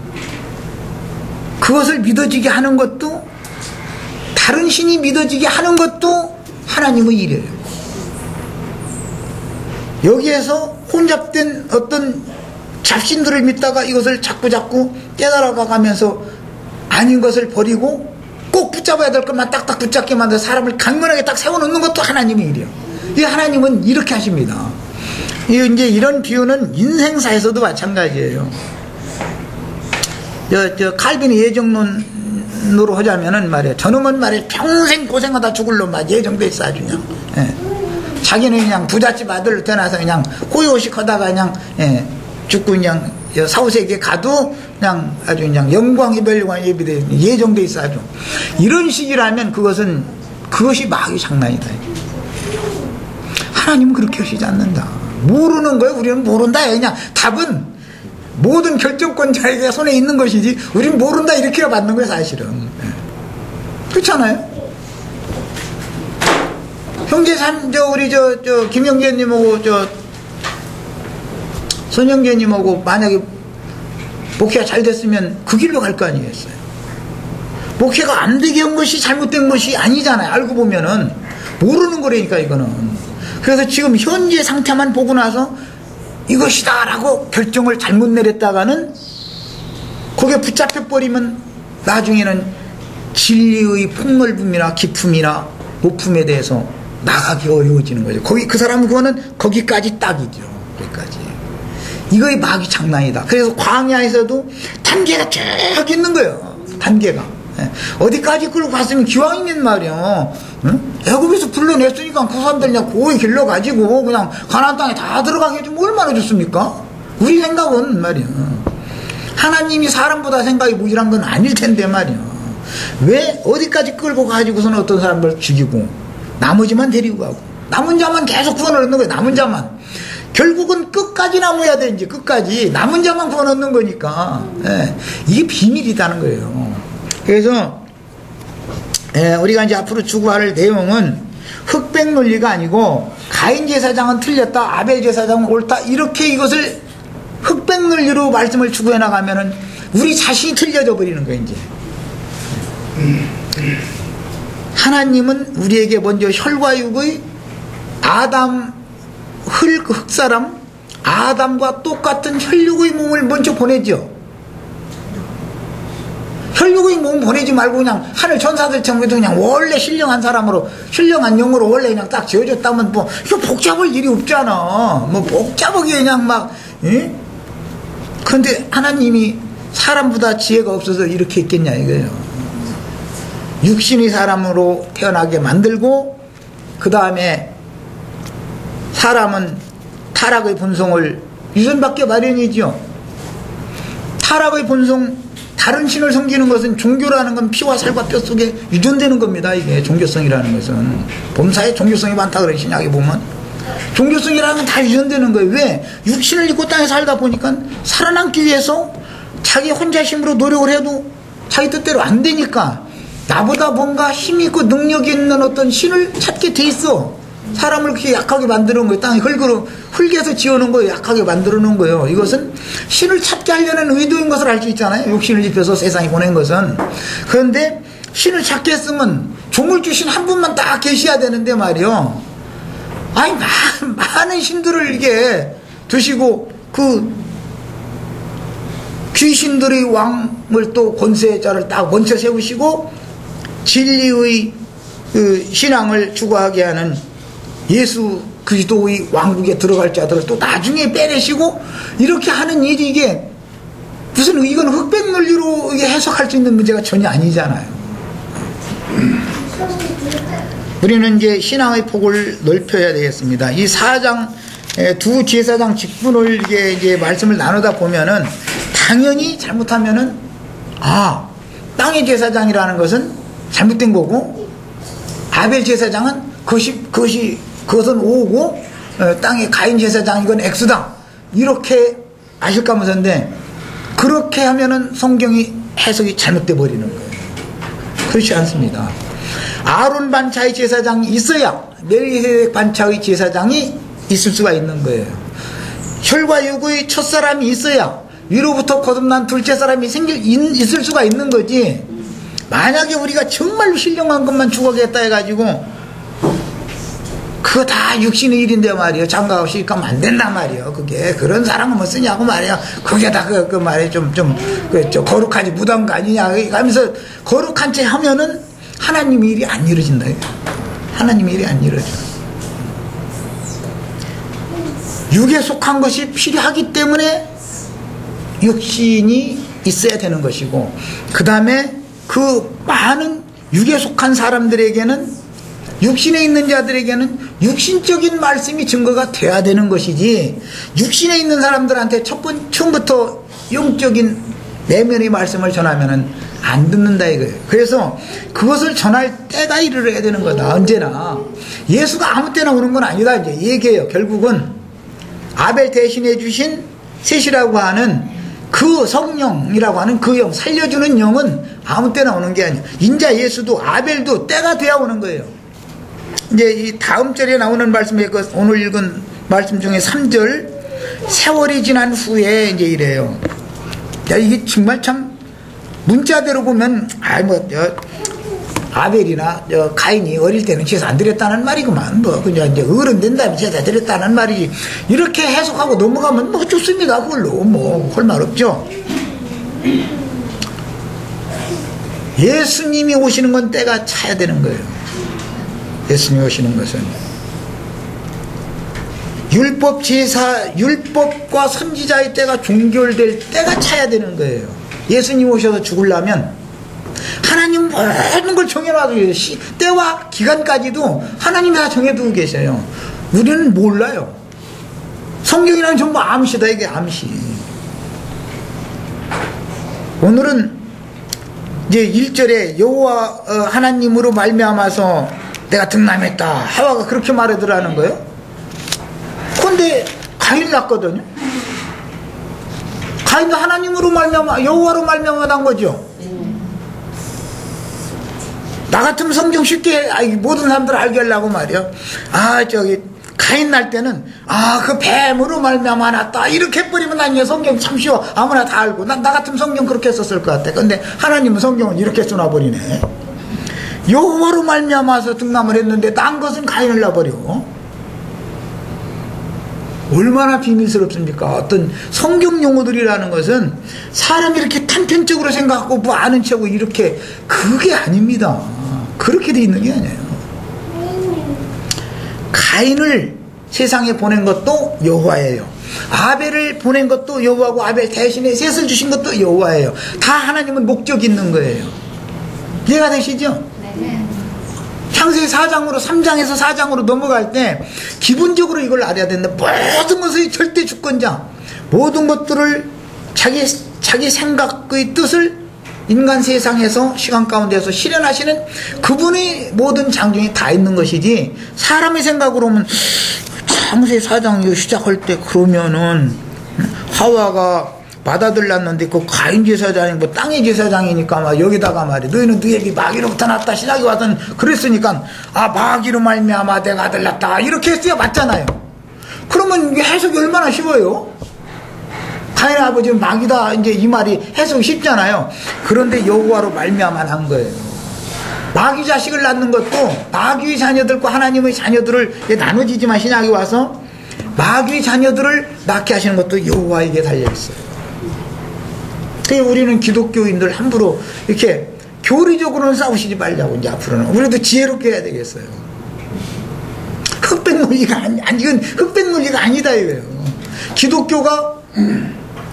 그것을 믿어지게 하는 것도, 다른 신이 믿어지게 하는 것도 하나님의 일이에요. 여기에서 혼잡된 어떤 잡신들을 믿다가 이것을 자꾸 깨달아가면서 아닌 것을 버리고 꼭 붙잡아야 될 것만 딱딱 붙잡게 만들어 사람을 강건하게 딱 세워놓는 것도 하나님의 일이에요. 이 하나님은 이렇게 하십니다. 이제 이런 비유는 인생사에서도 마찬가지예요. 칼빈이 예정론으로 하자면은 말이야, 저놈은 말이야 평생 고생하다 죽을 놈 막 예정돼 있어 아주 그냥. 예. 자기는 그냥 부잣집 아들로 태어나서 그냥 호의호식 하다가 그냥 죽고 그냥 사후세계에 가도 그냥 아주 그냥 영광이 별관 예비돼 예정돼 있어 아주. 이런 식이라면 그것이 마귀 장난이다. 하나님은 그렇게 하시지 않는다. 모르는 거예요. 우리는 모른다. 그냥 답은 모든 결정권자에게 손에 있는 것이지 우리는 모른다 이렇게 받는 거예요 사실은. 그렇잖아요. 형제 우리 김영재님하고 손영재님하고 만약에 목회가 잘 됐으면 그 길로 갈 거 아니겠어요? 목회가 안 되게 한 것이 잘못된 것이 아니잖아요. 알고 보면은 모르는 거라니까 이거는. 그래서 지금 현재 상태만 보고 나서 이것이다 라고 결정을 잘못 내렸다가는 거기에 붙잡혀 버리면 나중에는 진리의 폭넓음이나 깊음이나 높음에 대해서 나가기 어려워지는 거죠. 거기 그 사람은 그거는 거기까지 딱이죠. 거기까지. 이거의 막이 장난이다. 그래서 광야에서도 단계가 쭉 있는 거예요. 단계가. 어디까지 끌고 갔으면 기왕이면 말이야. 응? 애굽에서 불러냈으니까 그 사람들 그냥 고이 길러가지고 그냥 가나안 땅에 다 들어가게 해주면 얼마나 좋습니까? 우리 생각은 말이야. 하나님이 사람보다 생각이 무질한 건 아닐 텐데 말이야. 왜 어디까지 끌고 가지고서는 어떤 사람을 죽이고 나머지만 데리고 가고 남은 자만 계속 구원 얻는 거예요. 남은 자만. 결국은 끝까지 남아야 돼. 이제 끝까지 남은 자만 구원 얻는 거니까. 예. 이게 비밀이라는 거예요. 그래서 우리가 이제 앞으로 추구할 내용은 흑백 논리가 아니고 가인 제사장은 틀렸다, 아벨 제사장은 옳다, 이렇게 이것을 흑백 논리로 말씀을 추구해 나가면은 우리 자신이 틀려져 버리는 거예요. 이제 하나님은 우리에게 먼저 혈과 육의 아담 흑사람 아담과 똑같은 혈육의 몸을 먼저 보내죠. 혈육의 몸 보내지 말고 그냥 하늘 천사들처럼 그냥 원래 신령한 사람으로 신령한 영으로 원래 그냥 딱 지어줬다면 뭐 이거 복잡할 일이 없잖아. 뭐 복잡하게 그냥 막 예? 그런데 하나님이 사람보다 지혜가 없어서 이렇게 있겠냐 이거예요. 육신의 사람으로 태어나게 만들고 그 다음에 사람은 타락의 본성을 유전받게 마련이죠. 타락의 본성, 다른 신을 섬기는 것은 종교라는 건 피와 살과 뼈 속에 유전되는 겁니다. 이게 종교성이라는 것은 범사에 종교성이 많다 그래. 신약에 보면 종교성이라는 건 다 유전되는 거예요. 왜? 육신을 입고 땅에 살다 보니까 살아남기 위해서 자기 혼자 힘으로 노력을 해도 자기 뜻대로 안 되니까 나보다 뭔가 힘이 있고 능력이 있는 어떤 신을 찾게 돼 있어. 사람을 그렇게 약하게 만들어 놓은 거예요. 땅에 흙에서 지어놓은 거예요. 약하게 만들어 놓은 거예요. 이것은 신을 찾게 하려는 의도인 것을 알 수 있잖아요. 육신을 입혀서 세상에 보낸 것은. 그런데 신을 찾게 했으면 종을 주신 한 분만 딱 계셔야 되는데 말이요. 아니 많은 신들을 이렇게 두시고 그 귀신들의 왕을 또 권세자를 딱 먼저 세우시고 진리의 그 신앙을 추구하게 하는 예수 그리스도의 왕국에 들어갈 자들을 또 나중에 빼내시고 이렇게 하는 일이 이게 무슨 이건 흑백 논리로 이게 해석할 수 있는 문제가 전혀 아니잖아요. 우리는 이제 신앙의 폭을 넓혀야 되겠습니다. 이 4장 두 제사장 직분을 이제 말씀을 나누다 보면은 당연히 잘못하면은 땅의 제사장이라는 것은 잘못된 거고 아벨 제사장은 그것은 오고 땅의 가인 제사장 이건 X다 이렇게 아실까 하면서인데 그렇게 하면은 성경이 해석이 잘못돼 버리는 거예요. 그렇지 않습니다. 아론 반차의 제사장이 있어야 멜기세덱 반차의 제사장이 있을 수가 있는 거예요. 혈과 육의 첫사람이 있어야 위로부터 거듭난 둘째 사람이 있을 수가 있는 거지. 만약에 우리가 정말로 신령한 것만 추구하겠다 해가지고 그거 다 육신의 일인데 말이에요. 장가 없이 가면 안 된단 말이에요. 그게 그런 사람은 뭐 쓰냐고 말이에요. 그게 다 그 말이에요. 좀 거룩하지 무당한 거 아니냐 하면서 거룩한 채 하면은 하나님의 일이 안 이루어진다. 하나님의 일이 안 이루어져. 육에 속한 것이 필요하기 때문에 육신이 있어야 되는 것이고 그 다음에 그 많은 육에 속한 사람들에게는 육신에 있는 자들에게는 육신적인 말씀이 증거가 돼야 되는 것이지 육신에 있는 사람들한테 처음부터 영적인 내면의 말씀을 전하면은 안 듣는다 이거예요. 그래서 그것을 전할 때가 이르러야 되는 거다. 언제나 예수가 아무 때나 오는 건 아니다 이제 얘기해요. 결국은 아벨 대신해 주신 셋이라고 하는 그 성령이라고 하는 그 영 살려주는 영은 아무 때나 오는 게 아니에요. 인자 예수도 아벨도 때가 돼야 오는 거예요. 이제 이 다음 절에 나오는 말씀에 오늘 읽은 말씀 중에 3절 세월이 지난 후에 이제 이래요. 야, 이게 정말 참 문자대로 보면 아벨이나 가인이 어릴 때는 제사 안 드렸다는 말이구만. 뭐 그냥 이제 어른 된 다음에 제사 드렸다는 말이지. 이렇게 해석하고 넘어가면 뭐 좋습니다. 그걸로 뭐 할 말 없죠. 예수님이 오시는 건 때가 차야 되는 거예요. 예수님이 오시는 것은 율법 제사, 율법과 선지자의 때가 종결될 때가 차야 되는 거예요. 예수님 오셔서 죽으려면 하나님 모든 걸 정해놔도 때와 기간까지도 하나님이 다 정해두고 계셔요. 우리는 몰라요. 성경이란 전부 암시다. 이게 암시. 오늘은 이제 1절에 여호와 하나님으로 말미암아서 내가 등남했다. 하와가 그렇게 말하더라는 거예요. 그런데 가인 났거든요. 가인도 하나님으로 말미암아 여호와로 말미암아 난 거죠. 나 같으면 성경 쉽게 모든 사람들 알게 하려고 말이야. 가인 날 때는 그 뱀으로 말미암아 났다 이렇게 해버리면 난 성경 참 쉬워. 아무나 다 알고. 나 같으면 성경 그렇게 썼을 것 같아. 근데 하나님은 성경은 이렇게 써놔버리네. 여호와로 말미암아서 등남을 했는데 딴 것은 가인을 놔버려. 얼마나 비밀스럽습니까? 어떤 성경 용어들이라는 것은 사람이 이렇게 단편적으로 생각하고 뭐 아는 척하고 이렇게 그게 아닙니다. 그렇게 돼 있는 게 아니에요. 가인을 세상에 보낸 것도 여호와예요. 아벨을 보낸 것도 여호와고 아벨 대신에 셋을 주신 것도 여호와예요. 다 하나님은 목적이 있는 거예요. 이해가 되시죠? 네. 창세기 4장으로 3장에서 4장으로 넘어갈 때 기본적으로 이걸 알아야 된다. 모든 것의 절대 주권자, 모든 것들을 자기 생각의 뜻을 인간 세상에서 시간 가운데서 실현하시는 그분의 모든 장중이 다 있는 것이지, 사람의 생각으로 보면 창세기 4장 시작할 때 그러면은 하와가 받아들였는데 그 가인 제사장이 뭐 땅의 제사장이니까 막 여기다가 말이야 너희는 너에게 마귀로부터 났다 시작이 와서는 그랬으니까 마귀로 말미암아 내가 아들 낳다 이렇게 했어야 맞잖아요. 그러면 이게 해석이 얼마나 쉬워요. 가인의 아버지는 마귀다 이제 이 말이 해석이 쉽잖아요. 그런데 여호와로 말미암아 난 거예요. 마귀 자식을 낳는 것도 마귀의 자녀들과 하나님의 자녀들을 나눠지지만 신약에 와서 마귀의 자녀들을 낳게 하시는 것도 여호와에게 달려있어요. 우리는 기독교인들 함부로 이렇게 교리적으로는 싸우시지 말자고. 이제 앞으로는 우리도 지혜롭게 해야 되겠어요. 흑백 논리가 이건 흑백 논리가 아니다 이거예요. 기독교가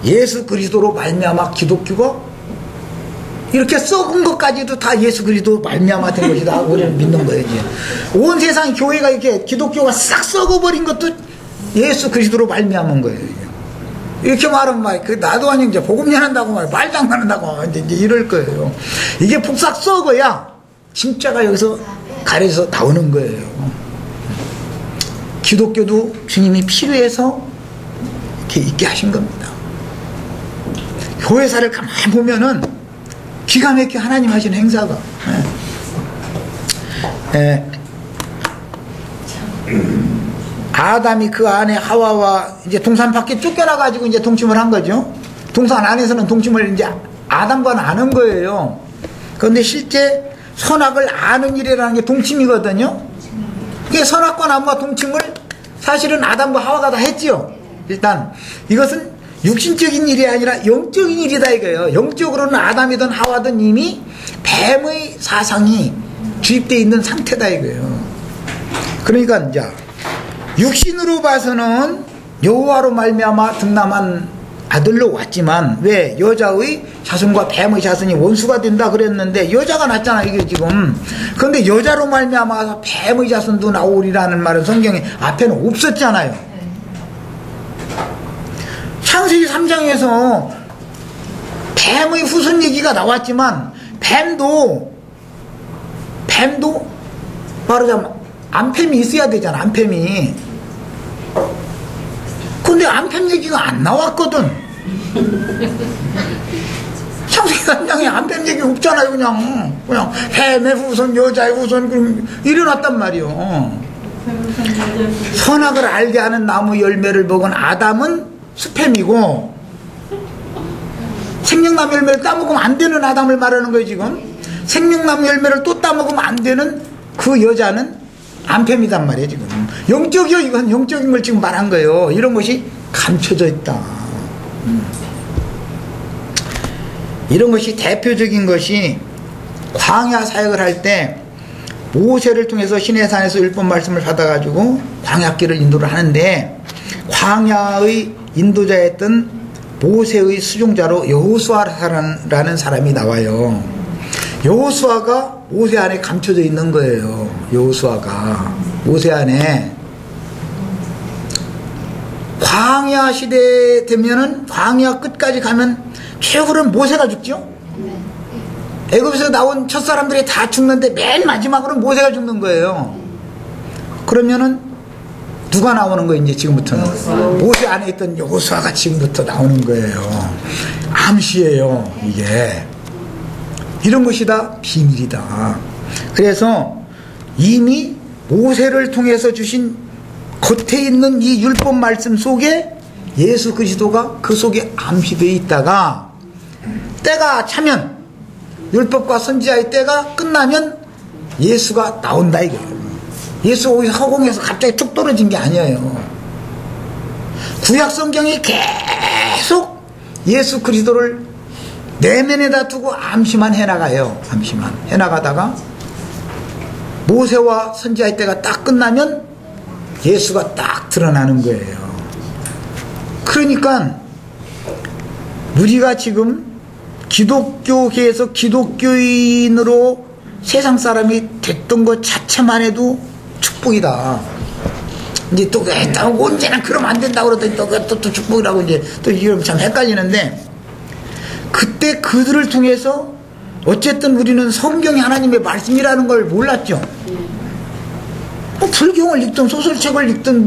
예수 그리스도로 말미암아 기독교가 이렇게 썩은 것까지도 다 예수 그리스도 말미암아 된 것이다. 우리는 믿는 거예요. 이제 온 세상 교회가 이렇게 기독교가 싹 썩어버린 것도 예수 그리스도로 말미암은 거예요. 이렇게 말하면 나도 아니 이제 복음 전한다고 말도 안 한다고 이제 이럴 거예요. 이게 폭삭 썩어야 진짜가 여기서 가려져서 나오는 거예요. 기독교도 주님이 필요해서 이렇게 있게 하신 겁니다. 교회사를 가만히 보면은 기가 막히게 하나님 하신 행사가. 아담이 그 안에 하와와 이제 동산 밖에 쫓겨나가지고 이제 동침을 한 거죠. 동산 안에서는 동침을 이제 아담과 나눈 거예요. 그런데 실제 선악을 아는 일이라는 게 동침이거든요. 이게 선악과 나무와 동침을 사실은 아담과 하와가 다 했지요. 일단 이것은 육신적인 일이 아니라 영적인 일이다 이거예요. 영적으로는 아담이든 하와든 이미 뱀의 사상이 주입되어 있는 상태다 이거예요. 그러니까 이제 육신으로 봐서는 여호와로 말미암아 등남한 아들로 왔지만 왜 여자의 자손과 뱀의 자손이 원수가 된다 그랬는데 여자가 났잖아 이게 지금. 그런데 여자로 말미암아서 뱀의 자손도 나오리라는 말은 성경에 앞에는 없었잖아요. 창세기 3장에서 뱀의 후손 얘기가 나왔지만 뱀도 말하자면 암팸이 있어야 되잖아. 암팸이. 근데 암팸 얘기가 안 나왔거든. 창세기 3장에 암팸 얘기 없잖아요. 그냥 뱀의 후손 여자의 후손 일어났단 말이요. 선악을 알게 하는 나무 열매를 먹은 아담은 스팸이고 생명나무 열매를 따먹으면 안 되는 아담을 말하는 거예요 지금. 생명나무 열매를 또 따먹으면 안 되는 그 여자는 안팸이단 말이에요 지금. 영적이요. 이건 영적인 걸 지금 말한 거예요. 이런 것이 감춰져 있다. 이런 것이 대표적인 것이 광야 사역을 할 때 모세를 통해서 시내산에서 율법 말씀을 받아가지고 광야길을 인도를 하는데, 광야의 인도자였던 모세의 수종자로 여호수아라는 사람이 나와요. 여호수아가 모세 안에 감춰져 있는 거예요. 여호수아가 모세 안에. 광야 시대 되면은, 광야 끝까지 가면 최후로는 모세가 죽죠. 애굽에서 나온 첫 사람들이 다 죽는데 맨 마지막으로는 모세가 죽는 거예요. 그러면은 누가 나오는 거예요? 이제 지금부터는 모세 안에 있던 여호수아가 지금부터 나오는 거예요. 암시예요. 이게 이런 것이 다 비밀이다. 그래서 이미 모세를 통해서 주신 겉에 있는 이 율법 말씀 속에 예수 그리스도가 그 속에 암시되어 있다가, 때가 차면, 율법과 선지자의 때가 끝나면 예수가 나온다 이거예요. 예수가 허공에서 갑자기 툭 떨어진 게 아니에요. 구약 성경이 계속 예수 그리스도를 내면에다 두고 암시만 해나가요. 암시만 해나가다가 모세와 선지자의 때가 딱 끝나면 예수가 딱 드러나는 거예요. 그러니까 우리가 지금 기독교계에서 기독교인으로 세상 사람이 됐던 것 자체만 해도 축복이다. 이제 또 언제나 그러면 안 된다고 그러더니 또 축복이라고 이제 또 이러면 참 헷갈리는데, 그때 그들을 통해서 어쨌든 우리는 성경이 하나님의 말씀이라는 걸 몰랐죠. 뭐 불경을 읽든 소설책을 읽든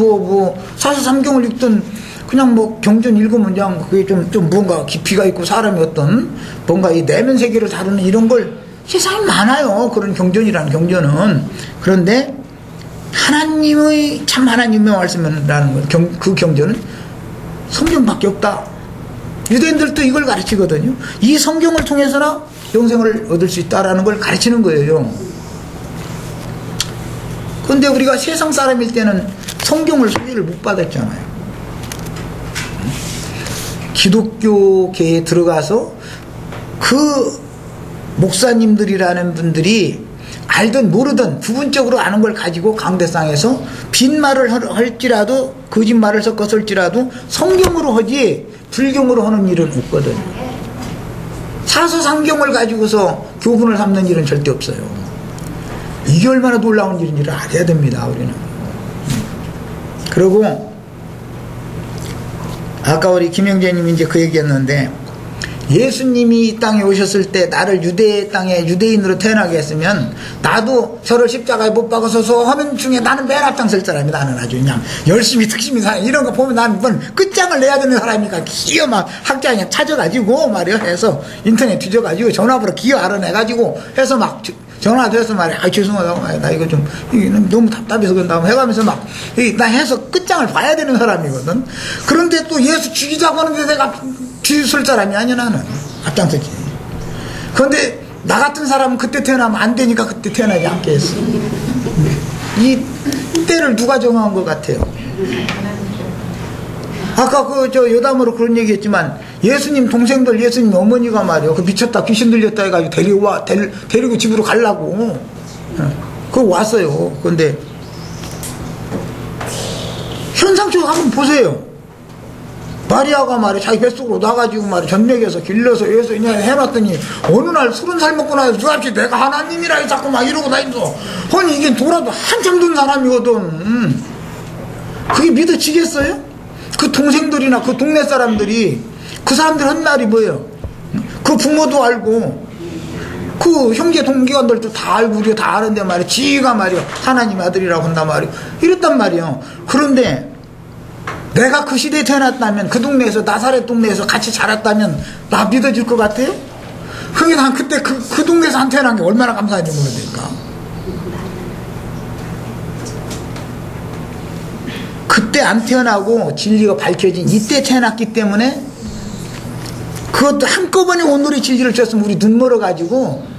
사서삼경을 읽든 그냥 경전 읽으면 그냥 그게 좀 뭔가 깊이가 있고 사람이 어떤 뭔가 이 내면 세계를 다루는 이런 걸 세상에 많아요. 그런 경전이라는 경전은. 그런데 하나님의 참 하나님의 말씀이라는 그 경전은 성경밖에 없다. 유대인들도 이걸 가르치거든요. 이 성경을 통해서나 영생을 얻을 수 있다라는 걸 가르치는 거예요. 그런데 우리가 세상 사람일 때는 성경을 소개를 못 받았잖아요. 기독교계에 들어가서 그 목사님들이라는 분들이 알든 모르든 부분적으로 아는 걸 가지고 강대상에서 빈말을 할지라도 거짓말을 섞어서 할지라도 성경으로 하지 불경으로 하는 일은 없거든. 사서상경을 가지고서 교훈을 삼는 일은 절대 없어요. 이게 얼마나 놀라운 일인지를 알아야 됩니다. 우리는. 그리고 아까 우리 김영재님이 이제 그 얘기했는데, 예수님이 이 땅에 오셨을 때 나를 유대 땅에 유대인으로 태어나게 했으면 나도 저를 십자가에 못 박아서서 하는 중에 나는 맨 앞장설 사람이, 나는 아주 그냥 열심히 특심히 사람, 이런 거 보면 나는 끝장을 내야 되는 사람이니까 기어 막 학자 그냥 찾아가지고 말이야 해서 인터넷 뒤져가지고 전화번호 기어 알아내가지고 해서 막 전화돼서 말이야, 죄송하다고 말이야, 나 이거 좀 너무 답답해서 그런다고 해가면서 막 나 해서 끝장을 봐야 되는 사람이거든. 그런데 또 예수 죽이자고 하는데 내가 뒤설 사람이 아니야. 나는 앞장서지. 그런데 나 같은 사람은 그때 태어나면 안 되니까 그때 태어나지 않게 했어. 이 때를 누가 정한 것 같아요? 아까 여담으로 그런 얘기 했지만, 예수님 동생들, 예수님 어머니가 말이요, 미쳤다, 귀신 들렸다 해가지고 데리고 집으로 가려고 그거 왔어요. 그런데 현상적으로 한번 보세요. 마리아가 말이야, 자기 뱃속으로 나가지고 말이야, 전역에서 길러서 예수 그냥 해놨더니 어느 날 30살 먹고 나서 누가지 내가 하나님이라 자꾸 막 이러고 다니면서, 아니 이게 돌아도 한참 된 사람이거든. 그게 믿어지겠어요? 그 동생들이나 그 동네 사람들이, 그 사람들 한 말이 뭐예요? 그 부모도 알고 그 형제 동기관들도 다 알고 우리가 다 아는데 말이야, 지가 말이야 하나님의 아들이라고 한단 말이야, 이랬단 말이야. 그런데 내가 그 시대에 태어났다면, 그 동네에서, 나사렛 동네에서 같이 자랐다면 나 믿어질 것 같아요? 그게 난 그때 그 동네에서 안 태어난 게 얼마나 감사한지 모르니까. 그때 안 태어나고 진리가 밝혀진 이때 태어났기 때문에 그것도 한꺼번에 온누리 질질을 쳤으면 우리 눈 멀어가지고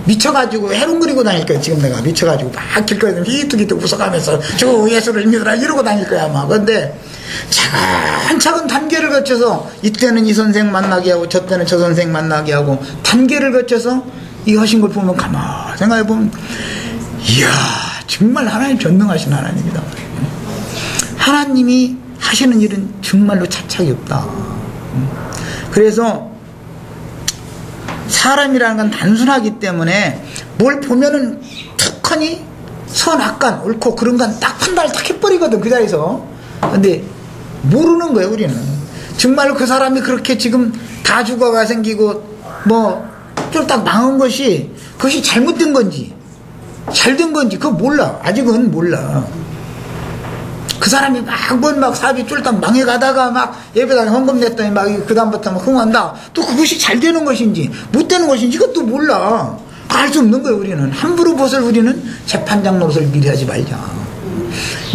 미쳐가지고 해롱그리고 다닐 거야. 지금 내가 미쳐가지고 막 길거리에서 히투히투 웃어가면서 주 예수를 믿으라 이러고 다닐 거야 아마. 근데 차근차근 단계를 거쳐서 이때는 이 선생 만나게 하고 저때는 저 선생 만나게 하고 단계를 거쳐서 이 하신 걸 보면 가만 생각해보면 이야 정말 하나님 전능하신 하나님이다. 하나님이 하시는 일은 정말로 차착이 없다. 그래서 사람이라는 건 단순하기 때문에 뭘 보면은 툭하니 선악간 옳고 그런 건 딱 판단을 딱 해버리거든 그 자리에서. 근데 모르는 거예요 우리는. 정말로 그 사람이 그렇게 지금 다 죽어가 생기고 뭐 쫄딱 망한 것이 그것이 잘못된 건지 잘된 건지 그거 몰라. 아직은 몰라. 그 사람이 막 사업이 쫄딱 망해가다가 막 예배당에 헌금 냈더니 막 그다음부터 막 흥한다. 또 그것이 잘 되는 것인지 못 되는 것인지 이것도 몰라. 알 수 없는 거예요 우리는. 함부로 벗을 우리는 재판장 노릇을 미리 하지 말자.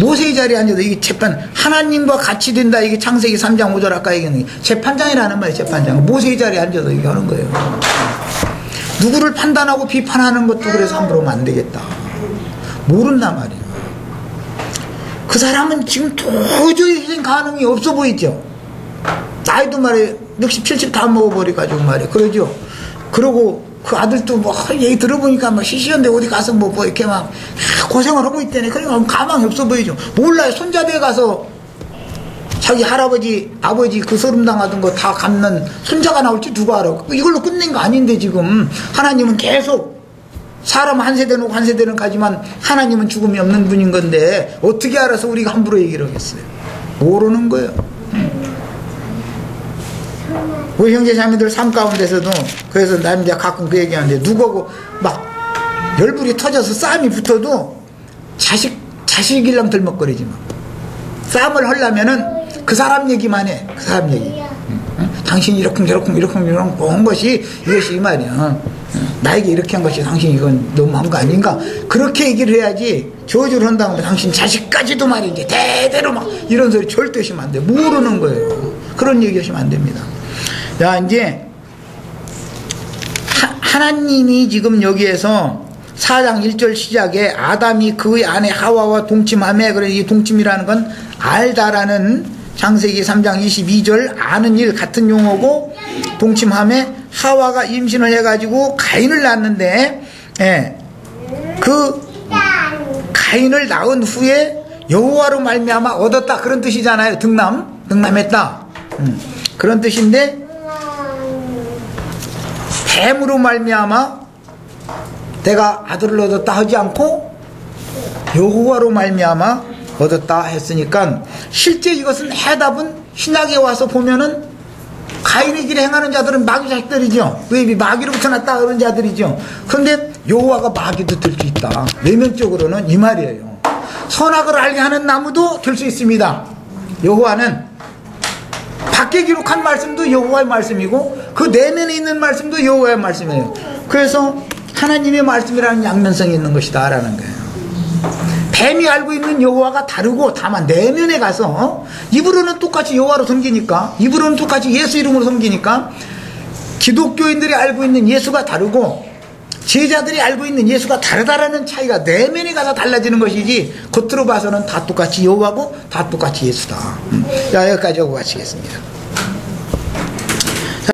모세의 자리에 앉아도 이게 재판 하나님과 같이 된다. 이게 창세기 3장 5절 아까 얘기했는데 재판장이라는 말이에요. 재판장. 모세의 자리에 앉아서 이게 하는 거예요. 누구를 판단하고 비판하는 것도 그래서 함부로 하면 안 되겠다. 모른단 말이에요. 그 사람은 지금 도저히 희생 가능이 없어 보이죠. 나이도 말이에요 60, 70 다 먹어버려가지고 말이에요. 그러죠. 그러고 그 아들도 뭐 얘기 들어보니까 막 시시한데 어디 가서 뭐 이렇게 막 고생을 하고 있다네. 그러니까 가망이 없어 보이죠. 몰라요. 손잡이에 가서 자기 할아버지 아버지 그 소름 당하던 거 다 갚는 손자가 나올지 누가 알아. 이걸로 끝낸 거 아닌데 지금 하나님은 계속 사람 한 세대 놓고 한 세대는 가지만 하나님은 죽음이 없는 분인 건데 어떻게 알아서 우리가 함부로 얘기를 하겠어요. 모르는 거예요. 우리 형제자매들 삶 가운데서도 그래서 난 이제 가끔 그 얘기하는데 누구하고 막 열불이 터져서 싸움이 붙어도 자식이랑 들먹거리지 마. 싸움을 하려면은 그 사람 얘기만 해. 그 사람 얘기. 당신이 이렇게 한 것이 이것이 이 말이야. 나에게 이렇게 한 것이 당신이 이건 너무한 거 아닌가. 그렇게 얘기를 해야지. 저주를 한다면 당신 자식까지도 말이지 대대로 막 이런 소리 절대 하시면 안 돼. 모르는 거예요. 그런 얘기 하시면 안 됩니다. 야 이제 하나님이 지금 여기에서 4장 1절 시작에 아담이 그의 아내 하와와 동침하며, 그래 이 동침이라는 건 알다라는 창세기 3장 22절 아는 일 같은 용어고, 동침하며 하와가 임신을 해가지고 가인을 낳았는데, 예, 그 가인을 낳은 후에 여호와로 말미암아 얻었다 그런 뜻이잖아요. 등남했다 그런 뜻인데, 뱀으로 말미암아 내가 아들을 얻었다 하지 않고 여호와로 말미암아 얻었다 했으니까, 실제 이것은 해답은 신약에 와서 보면은 가인의 길에 행하는 자들은 마귀 자식들이죠. 왜 마귀로부터 났다 그런 자들이죠. 그런데 여호와가 마귀도 될 수 있다. 내면적으로는 이 말이에요. 선악을 알게 하는 나무도 될 수 있습니다. 여호와는 밖에 기록한 말씀도 여호와의 말씀이고 그 내면에 있는 말씀도 여호와의 말씀이에요. 그래서 하나님의 말씀이라는 양면성이 있는 것이다 라는 거예요. 뱀이 알고 있는 여호와가 다르고, 다만 내면에 가서 입으로는 똑같이 여호와로 섬기니까, 입으로는 똑같이 예수 이름으로 섬기니까 기독교인들이 알고 있는 예수가 다르고 제자들이 알고 있는 예수가 다르다라는 차이가 내면에 가서 달라지는 것이지, 겉으로 봐서는 다 똑같이 여호와고 다 똑같이 예수다. 자, 여기까지 하고 마치겠습니다.